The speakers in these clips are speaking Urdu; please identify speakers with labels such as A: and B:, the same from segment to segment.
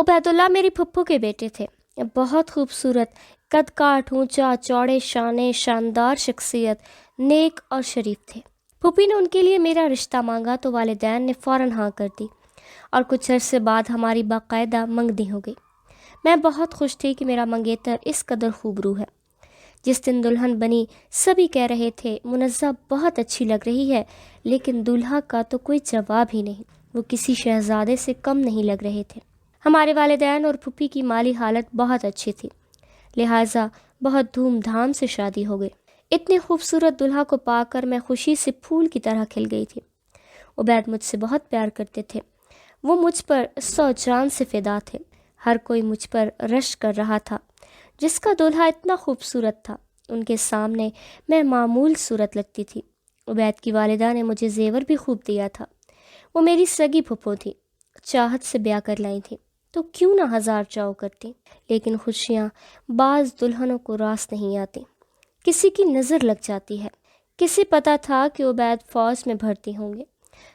A: عبیداللہ میری پھپھو کے بیٹے تھے، بہت خوبصورت، قد کاٹ اونچا، چوڑے شانے، شاندار شخصیت، نیک اور شریف تھے۔ پھوپھی نے ان کے لیے میرا رشتہ مانگا تو والدین نے فوراً ہاں کر دی اور کچھ عرصے بعد ہماری باقاعدہ منگنی ہو گئی۔ میں بہت خوش تھی کہ میرا منگیتر اس قدر خوبرو ہے۔ جس دن دلہن بنی سبھی کہہ رہے تھے منزہ بہت اچھی لگ رہی ہے، لیکن دولہا کا تو کوئی جواب ہی نہیں، وہ کسی شہزادے سے کم نہیں لگ رہے تھے۔ ہمارے والدین اور پھوپھی کی مالی حالت بہت اچھی تھی، لہٰذا بہت دھوم دھام سے شادی ہو گئی۔ اتنے خوبصورت دلہا کو پا کر میں خوشی سے پھول کی طرح کھل گئی تھی۔ عبید مجھ سے بہت پیار کرتے تھے، وہ مجھ پر 100 جان سے فدا تھے۔ ہر کوئی مجھ پر رشک کر رہا تھا، جس کا دولہا اتنا خوبصورت تھا، ان کے سامنے میں معمول صورت لگتی تھی۔ عبید کی والدہ نے مجھے زیور بھی خوب دیا تھا۔ وہ میری سگی پھپھو تھی، چاہت سے بیاہ کر لائی تھی تو کیوں نہ 1000 چاؤ کرتی، لیکن خوشیاں بعض دلہنوں کو راس نہیں آتی، کسی کی نظر لگ جاتی ہے۔ کسی پتہ تھا کہ عبید فوج میں بھرتی ہوں گے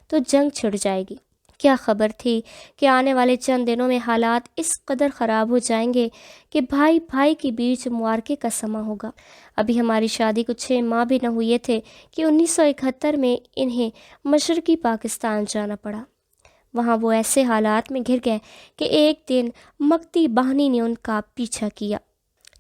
A: تو جنگ چھڑ جائے گی، کیا خبر تھی کہ آنے والے چند دنوں میں حالات اس قدر خراب ہو جائیں گے کہ بھائی بھائی کے بیچ معرکے کا سماں ہوگا۔ ابھی ہماری شادی کو 6 ماہ بھی نہ ہوئے تھے کہ 1971 میں انہیں مشرقی پاکستان جانا پڑا۔ وہاں وہ ایسے حالات میں گر گئے کہ ایک دن مکتی بہنی نے ان کا پیچھا کیا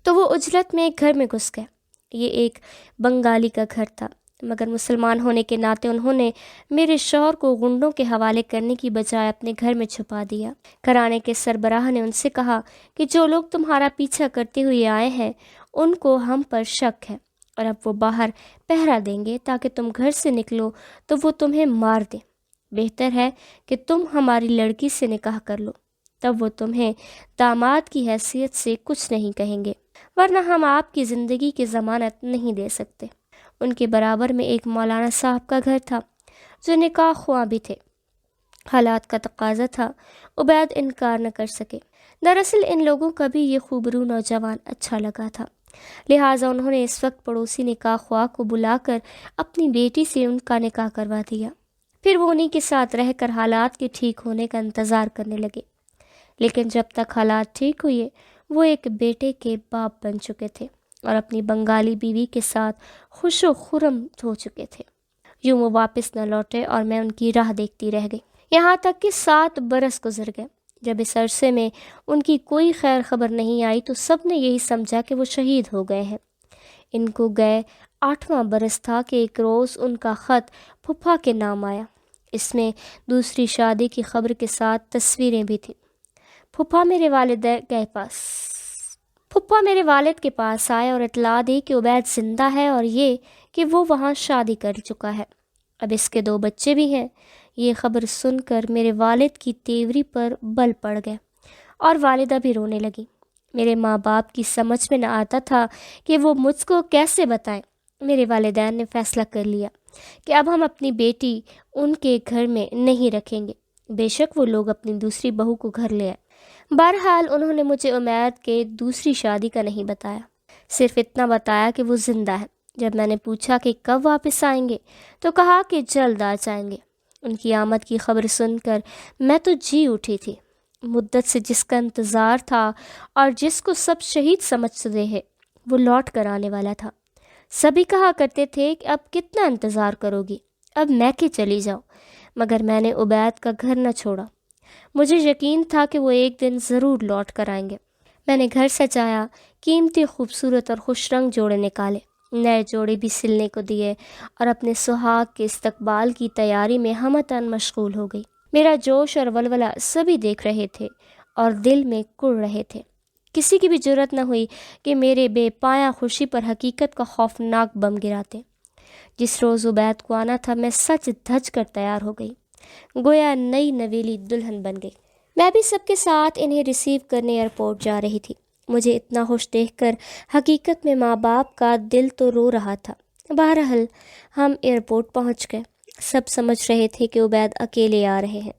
A: تو وہ عجلت میں ایک گھر میں گھس گئے۔ یہ ایک بنگالی کا گھر تھا، مگر مسلمان ہونے کے ناطے انہوں نے میرے شوہر کو غنڈوں کے حوالے کرنے کی بجائے اپنے گھر میں چھپا دیا۔ گھرانے کے سربراہ نے ان سے کہا کہ جو لوگ تمہارا پیچھا کرتے ہوئے آئے ہیں ان کو ہم پر شک ہے، اور اب وہ باہر پہرا دیں گے تاکہ تم گھر سے نکلو تو وہ تمہیں مار دیں۔ بہتر ہے کہ تم ہماری لڑکی سے نکاح کر لو، تب وہ تمہیں داماد کی حیثیت سے کچھ نہیں کہیں گے، ورنہ ہم آپ کی زندگی کی ضمانت نہیں دے سکتے۔ ان کے برابر میں ایک مولانا صاحب کا گھر تھا جو نکاح خواں بھی تھے۔ حالات کا تقاضا تھا، عبید انکار نہ کر سکے۔ دراصل ان لوگوں کا بھی یہ خوبرو نوجوان اچھا لگا تھا، لہٰذا انہوں نے اس وقت پڑوسی نکاح خواہ کو بلا کر اپنی بیٹی سے ان کا نکاح کروا دیا۔ پھر وہ انہی کے ساتھ رہ کر حالات کے ٹھیک ہونے کا انتظار کرنے لگے، لیکن جب تک حالات ٹھیک ہوئے وہ ایک بیٹے کے باپ بن چکے تھے اور اپنی بنگالی بیوی کے ساتھ خوش و خرم ہو چکے تھے۔ یوں وہ واپس نہ لوٹے اور میں ان کی راہ دیکھتی رہ گئی، یہاں تک کہ 7 برس گزر گئے۔ جب اس عرصے میں ان کی کوئی خیر خبر نہیں آئی تو سب نے یہی سمجھا کہ وہ شہید ہو گئے ہیں۔ ان کو گئے 8واں برس تھا کہ ایک روز ان کا خط پھپھا کے نام آیا۔ اس میں دوسری شادی کی خبر کے ساتھ تصویریں بھی تھیں۔ پھپھا میرے والد کے پاس آئے اور اطلاع دی کہ عبید زندہ ہے اور یہ کہ وہ وہاں شادی کر چکا ہے، اب اس کے 2 بچے بھی ہیں۔ یہ خبر سن کر میرے والد کی تیوری پر بل پڑ گئے اور والدہ بھی رونے لگی۔ میرے ماں باپ کی سمجھ میں نہ آتا تھا کہ وہ مجھ کو کیسے بتائیں۔ میرے والدین نے فیصلہ کر لیا کہ اب ہم اپنی بیٹی ان کے گھر میں نہیں رکھیں گے، بے شک وہ لوگ اپنی دوسری بہو کو گھر لے آئے۔ بہرحال انہوں نے مجھے عمید کے دوسری شادی کا نہیں بتایا، صرف اتنا بتایا کہ وہ زندہ ہے۔ جب میں نے پوچھا کہ کب واپس آئیں گے تو کہا کہ جلد آ جائیں گے۔ ان کی آمد کی خبر سن کر میں تو جی اٹھی تھی۔ مدت سے جس کا انتظار تھا اور جس کو سب شہید سمجھتے ہیں وہ لوٹ کر آنے والا تھا۔ سبھی کہا کرتے تھے کہ اب کتنا انتظار کرو گی، اب میکے چلی جاؤ، مگر میں نے عبید کا گھر نہ چھوڑا۔ مجھے یقین تھا کہ وہ ایک دن ضرور لوٹ کر آئیں گے۔ میں نے گھر سجایا، قیمتی خوبصورت اور خوش رنگ جوڑے نکالے، نئے جوڑے بھی سلنے کو دیے اور اپنے سہاگ کے استقبال کی تیاری میں ہمتاً مشغول ہو گئی۔ میرا جوش اور ولولہ سبھی دیکھ رہے تھے اور دل میں کڑ رہے تھے۔ کسی کی بھی جرأت نہ ہوئی کہ میرے بے پایہ خوشی پر حقیقت کا خوفناک بم گراتے۔ جس روز عبید کو آنا تھا میں سچ دھج کر تیار ہو گئی، گویا نئی نویلی دلہن بن گئی۔ میں بھی سب کے ساتھ انہیں ریسیو کرنے ایئرپورٹ جا رہی تھی۔ مجھے اتنا خوش دیکھ کر حقیقت میں ماں باپ کا دل تو رو رہا تھا۔ بہرحال ہم ایئرپورٹ پہنچ گئے۔ سب سمجھ رہے تھے کہ عبید اکیلے آ رہے ہیں،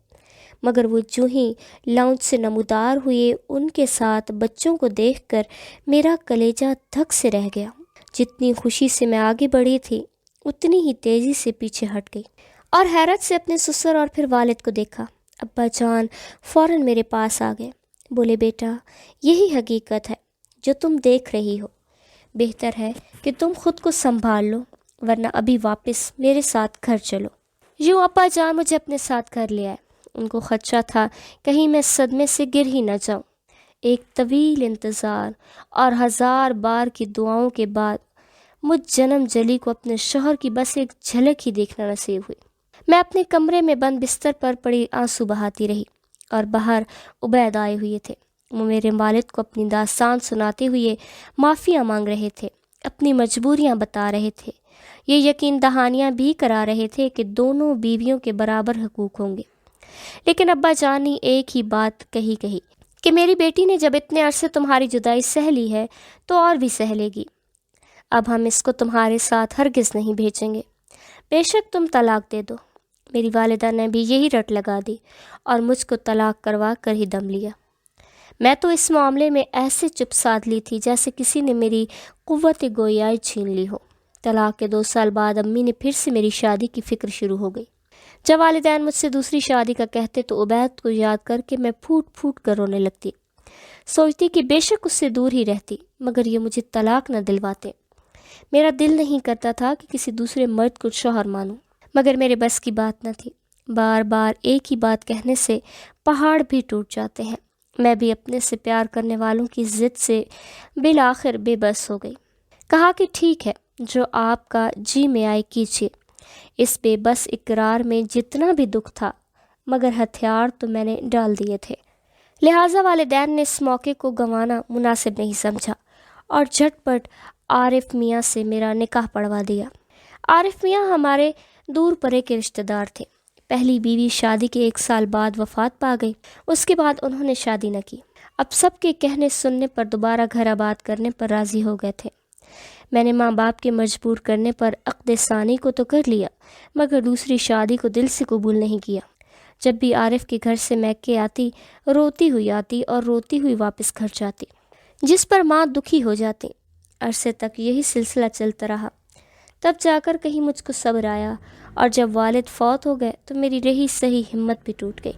A: مگر وہ جو ہی لاؤنج سے نمودار ہوئے ان کے ساتھ بچوں کو دیکھ کر میرا کلیجہ دھک سے رہ گیا۔ جتنی خوشی سے میں آگے بڑھی تھی اتنی ہی تیزی سے پیچھے ہٹ گئی اور حیرت سے اپنے سسر اور پھر والد کو دیکھا۔ ابا جان فوراً میرے پاس آ گئے۔ بولے بیٹا یہی حقیقت ہے جو تم دیکھ رہی ہو، بہتر ہے کہ تم خود کو سنبھال لو ورنہ ابھی واپس میرے ساتھ گھر چلو۔ یوں ابا جان مجھے اپنے ساتھ گھر لے آئے۔ ان کو خدشہ تھا کہیں میں صدمے سے گر ہی نہ جاؤں۔ ایک طویل انتظار اور 1000 بار کی دعاؤں کے بعد مجھ جنم جلی کو اپنے شوہر کی بس ایک جھلک ہی دیکھنا نصیب ہوئی۔ میں اپنے کمرے میں بند بستر پر پڑی آنسو بہاتی رہی اور باہر عبید آئے ہوئے تھے۔ وہ میرے والد کو اپنی داستان سناتے ہوئے معافیاں مانگ رہے تھے، اپنی مجبوریاں بتا رہے تھے، یہ یقین دہانیاں بھی کرا رہے تھے کہ دونوں بیویوں کے برابر حقوق ہوں گے۔ لیکن ابا جان نے ایک ہی بات کہی کہ میری بیٹی نے جب اتنے عرصے تمہاری جدائی سہ لی ہے تو اور بھی سہ لے گی، اب ہم اس کو تمہارے ساتھ ہرگز نہیں بھیجیں گے، بے شک تم طلاق دے دو۔ میری والدہ نے بھی یہی رٹ لگا دی اور مجھ کو طلاق کروا کر ہی دم لیا۔ میں تو اس معاملے میں ایسے چپ سادھ لی تھی جیسے کسی نے میری قوت گویائی چھین لی ہو۔ طلاق کے 2 سال بعد امی نے پھر سے میری شادی کی فکر شروع ہو گئی۔ جب والدین مجھ سے دوسری شادی کا کہتے تو عبید کو یاد کر کے میں پھوٹ پھوٹ کر رونے لگتی، سوچتی کہ بے شک اس سے دور ہی رہتی مگر یہ مجھے طلاق نہ دلواتے۔ میرا دل نہیں کرتا تھا کہ کسی دوسرے مرد کو شوہر مانوں، مگر میرے بس کی بات نہ تھی۔ بار بار ایک ہی بات کہنے سے پہاڑ بھی ٹوٹ جاتے ہیں۔ میں بھی اپنے سے پیار کرنے والوں کی ضد سے بالآخر بے بس ہو گئی۔ کہا کہ ٹھیک ہے، جو آپ کا جی میں آئے کیجیے۔ اس بے بس اقرار میں جتنا بھی دکھ تھا مگر ہتھیار تو میں نے ڈال دیے تھے، لہٰذا والدین نے اس موقع کو گنوانا مناسب نہیں سمجھا اور جھٹ پٹ عارف میاں سے میرا نکاح پڑھوا دیا۔ عارف میاں ہمارے دور پرے کے رشتہ دار تھے۔ پہلی بیوی شادی کے 1 سال بعد وفات پا گئی، اس کے بعد انہوں نے شادی نہ کی۔ اب سب کے کہنے سننے پر دوبارہ گھر آباد کرنے پر راضی ہو گئے تھے۔ میں نے ماں باپ کے مجبور کرنے پر عقد ثانی کو تو کر لیا مگر دوسری شادی کو دل سے قبول نہیں کیا۔ جب بھی عارف کے گھر سے میکے آتی، روتی ہوئی آتی اور روتی ہوئی واپس گھر جاتی، جس پر ماں دکھی ہو جاتی۔ عرصے تک یہی سلسلہ چلتا رہا، تب جا کر کہیں مجھ کو صبر آیا اور جب والد فوت ہو گئے تو میری رہی سہی ہمت بھی ٹوٹ گئی۔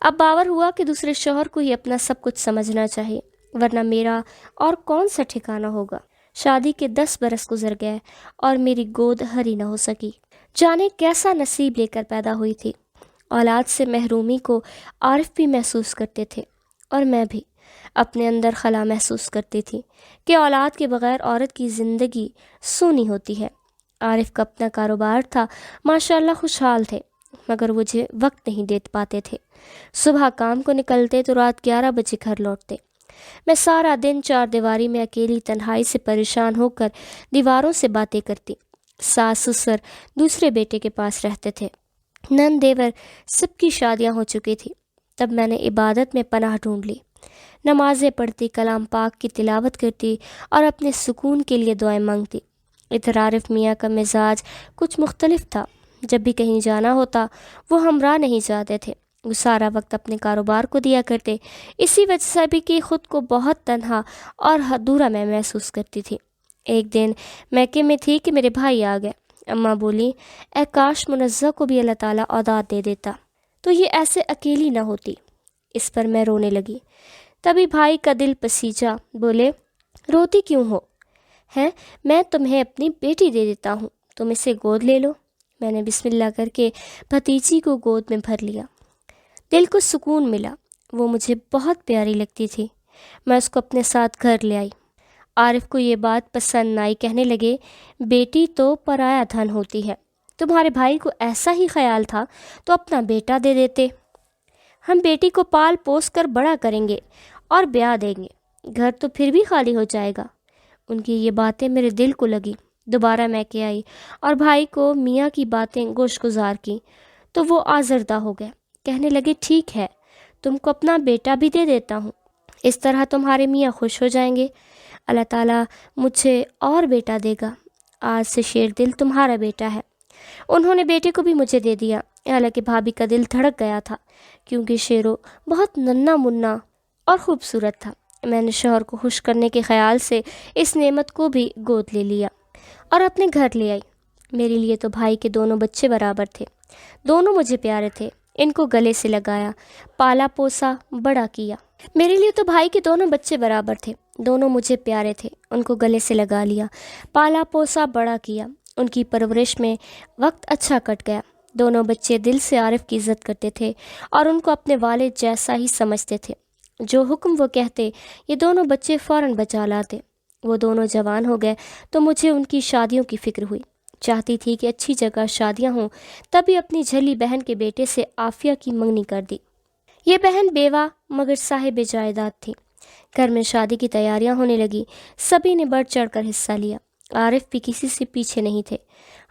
A: اب باور ہوا کہ دوسرے شوہر کو ہی اپنا سب کچھ سمجھنا چاہیے ورنہ میرا اور کون سا ٹھکانہ ہوگا۔ شادی کے 10 برس گزر گئے اور میری گود ہری نہ ہو سکی۔ جانے کیسا نصیب لے کر پیدا ہوئی تھی۔ اولاد سے محرومی کو عارف بھی محسوس کرتے تھے اور میں بھی اپنے اندر خلا محسوس کرتی تھی کہ اولاد کے بغیر عورت کی زندگی سونی ہوتی ہے۔ عارف کا اپنا کاروبار تھا، ماشاءاللہ خوشحال تھے مگر مجھے وقت نہیں دے پاتے تھے۔ صبح کام کو نکلتے تو رات 11 بجے گھر لوٹتے۔ میں سارا دن 4 دیواری میں اکیلی تنہائی سے پریشان ہو کر دیواروں سے باتیں کرتی۔ ساس سسر دوسرے بیٹے کے پاس رہتے تھے، نند دیور سب کی شادیاں ہو چکی تھی۔ تب میں نے عبادت میں پناہ ڈھونڈ لی، نمازیں پڑھتی، کلام پاک کی تلاوت کرتی اور اپنے سکون کے لیے دعائیں مانگتی۔ ادھر عارف میاں کا مزاج کچھ مختلف تھا، جب بھی کہیں جانا ہوتا وہ ہمراہ نہیں جاتے تھے، وہ سارا وقت اپنے کاروبار کو دیا کرتے۔ اسی وجہ سے بھی کہ خود کو بہت تنہا اور ادھورا میں محسوس کرتی تھی۔ ایک دن میکے میں تھی کہ میرے بھائی آ گئے۔ اماں بولی اے کاش منزہ کو بھی اللہ تعالیٰ اولاد دے دیتا تو یہ ایسے اکیلی نہ ہوتی۔ اس پر میں رونے لگی۔ تبھی بھائی کا دل پسیجا، بولے روتی کیوں ہو؟ ہیں میں تمہیں اپنی بیٹی دے دیتا ہوں، تم اسے گود لے لو۔ میں نے بسم اللہ کر کے بھتیجی کو گود میں بھر لیا۔ دل کو سکون ملا، وہ مجھے بہت پیاری لگتی تھی۔ میں اس کو اپنے ساتھ گھر لے آئی۔ عارف کو یہ بات پسند نہ آئی، کہنے لگے بیٹی تو پرایا دھن ہوتی ہے، تمہارے بھائی کو ایسا ہی خیال تھا تو اپنا بیٹا دے دیتے، ہم بیٹی کو پال پوس کر بڑا کریں گے اور بیاہ دیں گے، گھر تو پھر بھی خالی ہو جائے گا۔ ان کی یہ باتیں میرے دل کو لگی۔ دوبارہ میکے آئی اور بھائی کو میاں کی باتیں گوش گزار کی تو وہ آزردہ ہو گئے، کہنے لگے ٹھیک ہے، تم کو اپنا بیٹا بھی دے دیتا ہوں، اس طرح تمہارے میاں خوش ہو جائیں گے، اللہ تعالیٰ مجھے اور بیٹا دے گا، آج سے شیر دل تمہارا بیٹا ہے۔ انہوں نے بیٹے کو بھی مجھے دے دیا، حالانکہ بھابھی کا دل دھڑک گیا تھا کیونکہ شیرو بہت ننھا منا اور خوبصورت تھا۔ میں نے شوہر کو خوش کرنے کے خیال سے اس نعمت کو بھی گود لے لیا اور اپنے گھر لے آئی۔ میرے لیے تو بھائی کے دونوں بچے برابر تھے، دونوں مجھے پیارے تھے۔ ان کو گلے سے لگایا، پالا پوسا، بڑا کیا۔ میرے لیے تو بھائی کے دونوں بچے برابر تھے، دونوں مجھے پیارے تھے، ان کو گلے سے لگا لیا، پالا پوسا بڑا کیا، ان کی پرورش میں وقت اچھا کٹ گیا۔ دونوں بچے دل سے عارف کی عزت کرتے تھے اور ان کو اپنے والد جیسا ہی سمجھتے تھے۔ جو حکم وہ کہتے یہ دونوں بچے فوراً بجا لاتے۔ وہ دونوں جوان ہو گئے تو مجھے ان کی شادیوں کی فکر ہوئی۔ چاہتی تھی کہ اچھی جگہ شادیاں ہوں، تبھی اپنی جھلی بہن کے بیٹے سے عافیہ کی منگنی کر دی۔ یہ بہن بیوہ مگر صاحب جائیداد تھی۔ گھر میں شادی کی تیاریاں ہونے لگی، سبھی نے بڑھ چڑھ کر حصہ لیا۔ عارف بھی کسی سے پیچھے نہیں تھے۔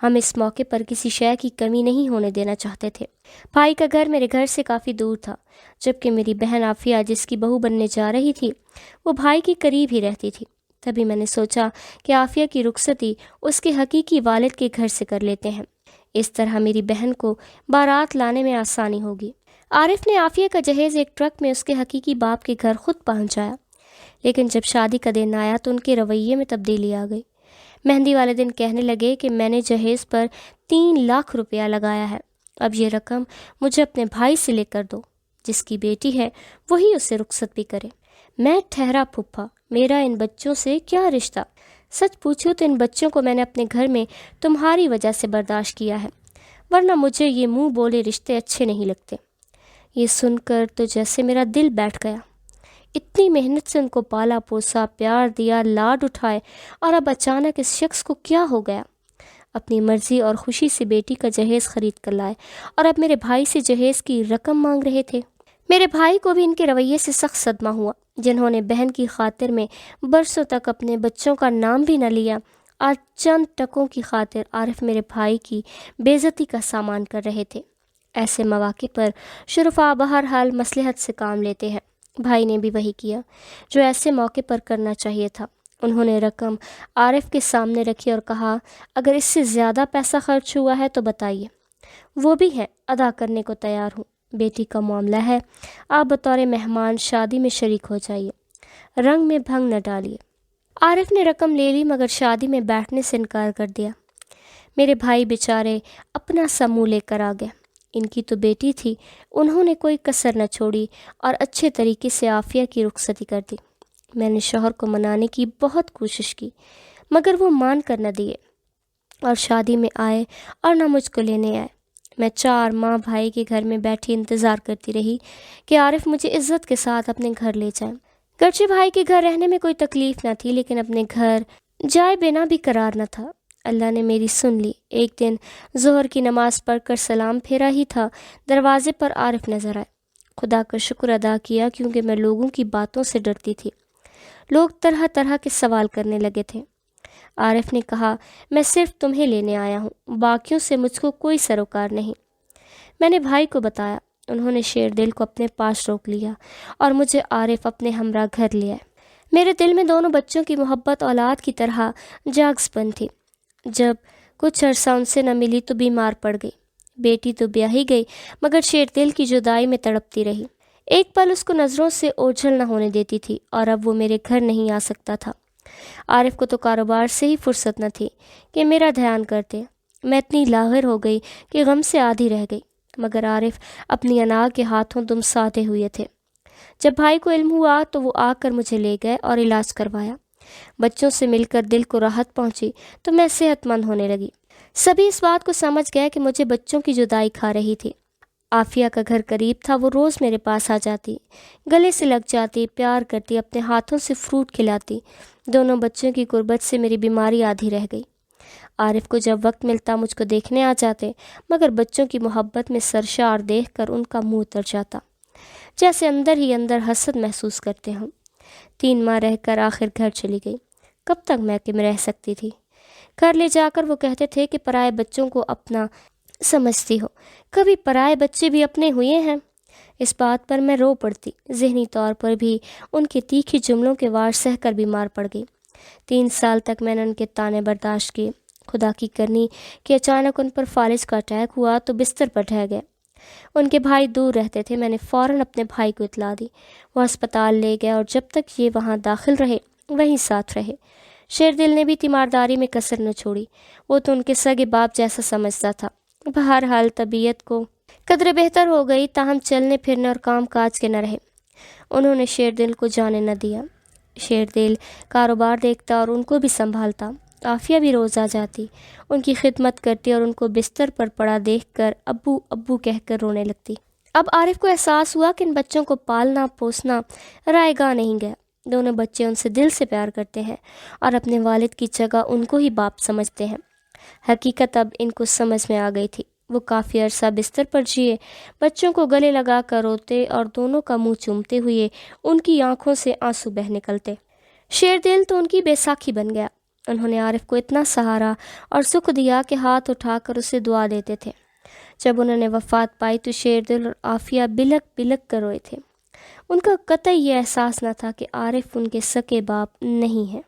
A: ہم اس موقع پر کسی شے کی کمی نہیں ہونے دینا چاہتے تھے۔ بھائی کا گھر میرے گھر سے کافی دور تھا، جبکہ میری بہن عافیہ جس کی بہو بننے جا رہی تھی وہ بھائی کے قریب ہی رہتی تھی۔ تبھی میں نے سوچا کہ عافیہ کی رخصتی اس کے حقیقی والد کے گھر سے کر لیتے ہیں، اس طرح میری بہن کو بارات لانے میں آسانی ہوگی۔ عارف نے عافیہ کا جہیز ایک ٹرک میں اس کے حقیقی باپ کے گھر خود پہنچایا، لیکن جب شادی کا دن آیا تو ان کے رویے میں تبدیلی آ گئی۔ مہندی والے دن کہنے لگے کہ میں نے جہیز پر 3 لاکھ روپیہ لگایا ہے، اب یہ رقم مجھے اپنے بھائی سے لے کر دو، جس کی بیٹی ہے وہی اسے رخصت بھی کرے۔ میں ٹھہرا پھپھا، میرا ان بچوں سے کیا رشتہ؟ سچ پوچھو تو ان بچوں کو میں نے اپنے گھر میں تمہاری وجہ سے برداشت کیا ہے، ورنہ مجھے یہ منہ بولے رشتے اچھے نہیں لگتے۔ یہ سن کر تو جیسے میرا دل بیٹھ گیا۔ اتنی محنت سے ان کو پالا پوسا، پیار دیا، لاڈ اٹھائے، اور اب اچانک اس شخص کو کیا ہو گیا؟ اپنی مرضی اور خوشی سے بیٹی کا جہیز خرید کر لائے اور اب میرے بھائی سے جہیز کی رقم مانگ رہے تھے۔ میرے بھائی کو بھی ان کے رویے سے سخت صدمہ ہوا۔ جنہوں نے بہن کی خاطر میں برسوں تک اپنے بچوں کا نام بھی نہ لیا، آج چند ٹکوں کی خاطر عارف میرے بھائی کی بے عزتی کا سامان کر رہے تھے۔ ایسے مواقع پر شرفاء بہرحال مصلحت سے کام لیتے ہیں۔ بھائی نے بھی وہی کیا جو ایسے موقع پر کرنا چاہیے تھا۔ انہوں نے رقم عارف کے سامنے رکھی اور کہا، اگر اس سے زیادہ پیسہ خرچ ہوا ہے تو بتائیے، وہ بھی ہے، ادا کرنے کو تیار ہوں۔ بیٹی کا معاملہ ہے، آپ بطور مہمان شادی میں شریک ہو جائیے، رنگ میں بھنگ نہ ڈالیے۔ عارف نے رقم لے لی مگر شادی میں بیٹھنے سے انکار کر دیا۔ میرے بھائی بیچارے اپنا سا منہ لے کر آ گئے۔ ان کی تو بیٹی تھی، انہوں نے کوئی کسر نہ چھوڑی اور اچھے طریقے سے عافیہ کی رخصتی کر دی۔ میں نے شوہر کو منانے کی بہت کوشش کی مگر وہ مان کر نہ دیے، اور شادی میں آئے اور نہ مجھ کو لینے آئے۔ میں 4 ماہ بھائی کے گھر میں بیٹھی انتظار کرتی رہی کہ عارف مجھے عزت کے ساتھ اپنے گھر لے جائیں۔ گرچہ بھائی کے گھر رہنے میں کوئی تکلیف نہ تھی، لیکن اپنے گھر جائے بنا بھی قرار نہ تھا۔ اللہ نے میری سن لی۔ ایک دن ظہر کی نماز پڑھ کر سلام پھیرا ہی تھا، دروازے پر عارف نظر آئے۔ خدا کا شکر ادا کیا کیونکہ میں لوگوں کی باتوں سے ڈرتی تھی۔ لوگ طرح طرح کے سوال کرنے لگے تھے۔ عارف نے کہا، میں صرف تمہیں لینے آیا ہوں، باقیوں سے مجھ کو کوئی سروکار نہیں۔ میں نے بھائی کو بتایا۔ انہوں نے شیر دل کو اپنے پاس روک لیا اور مجھے عارف اپنے ہمراہ گھر لے آئے۔ میرے دل میں دونوں بچوں کی محبت اولاد کی طرح جاگز بن تھی۔ جب کچھ عرصہ ان سے نہ ملی تو بیمار پڑ گئی۔ بیٹی تو بیاہی گئی مگر شیر دل کی جدائی میں تڑپتی رہی۔ ایک پل اس کو نظروں سے اوجھل نہ ہونے دیتی تھی، اور اب وہ میرے گھر نہیں آ سکتا تھا۔ عارف کو تو کاروبار سے ہی فرصت نہ تھی کہ میرا دھیان کرتے۔ میں اتنی لاغر ہو گئی کہ غم سے آدھی رہ گئی، مگر عارف اپنی انا کے ہاتھوں دم سادے ہوئے تھے۔ جب بھائی کو علم ہوا تو وہ آ کر مجھے لے گئے اور علاج کروایا۔ بچوں سے مل کر دل کو راحت پہنچی تو میں صحت مند ہونے لگی۔ سبھی اس بات کو سمجھ گئے کہ مجھے بچوں کی جدائی کھا رہی تھی۔ عافیہ کا گھر قریب تھا، وہ روز میرے پاس آ جاتی، گلے سے لگ جاتی، پیار کرتی، اپنے ہاتھوں سے فروٹ کھلاتی۔ دونوں بچوں کی غربت سے میری بیماری آدھی رہ گئی۔ عارف کو جب وقت ملتا مجھ کو دیکھنے آ جاتے، مگر بچوں کی محبت میں سرشار دیکھ کر ان کا منہ اتر جاتا، جیسے اندر ہی اندر حسد محسوس کرتے ہوں۔ 3 ماہ رہ کر آخر گھر چلی گئی۔ کب تک محکے میں رہ سکتی تھی؟ گھر لے جا کر وہ کہتے تھے کہ پرائے بچوں کو اپنا سمجھتی ہو، کبھی پرائے بچے بھی اپنے ہوئے ہیں؟ اس بات پر میں رو پڑتی، ذہنی طور پر بھی ان کے تیکھے جملوں کے وار سہ کر بیمار پڑ گئی۔ 3 سال تک میں نے ان کے طعنے برداشت کیے۔ خدا کی کرنی کہ اچانک ان پر فالج کا اٹیک ہوا تو بستر پر ڈھہ گئے۔ ان کے بھائی دور رہتے تھے، میں نے فوراً اپنے بھائی کو اطلاع دی۔ وہ ہسپتال لے گئے اور جب تک یہ وہاں داخل رہے وہیں ساتھ رہے۔ شیر دل نے بھی تیمارداری میں کسر نہ چھوڑی، وہ تو ان کے سگے باپ جیسا سمجھتا تھا۔ بہرحال طبیعت کو قدرے بہتر ہو گئی، تاہم چلنے پھرنے اور کام کاج کے نہ رہے۔ انہوں نے شیردل کو جانے نہ دیا۔ شیردل کاروبار دیکھتا اور ان کو بھی سنبھالتا۔ عافیہ بھی روز آ جاتی، ان کی خدمت کرتی اور ان کو بستر پر پڑا دیکھ کر ابو ابو کہہ کر رونے لگتی۔ اب عارف کو احساس ہوا کہ ان بچوں کو پالنا پوسنا رائے گاہ نہیں گیا۔ دونوں بچے ان سے دل سے پیار کرتے ہیں اور اپنے والد کی جگہ ان کو ہی باپ سمجھتے ہیں۔ حقیقت اب ان کو سمجھ میں آ گئی تھی۔ وہ کافی عرصہ بستر پر جیے، بچوں کو گلے لگا کر روتے اور دونوں کا منہ چومتے ہوئے ان کی آنکھوں سے آنسو بہہ نکلتے۔ شیردل تو ان کی بیساکھی بن گیا۔ انہوں نے عارف کو اتنا سہارا اور سکھ دیا کہ ہاتھ اٹھا کر اسے دعا دیتے تھے۔ جب انہوں نے وفات پائی تو شیردل اور عافیہ بلک بلک کر روئے تھے۔ ان کا قطعی یہ احساس نہ تھا کہ عارف ان کے سکے باپ نہیں ہیں۔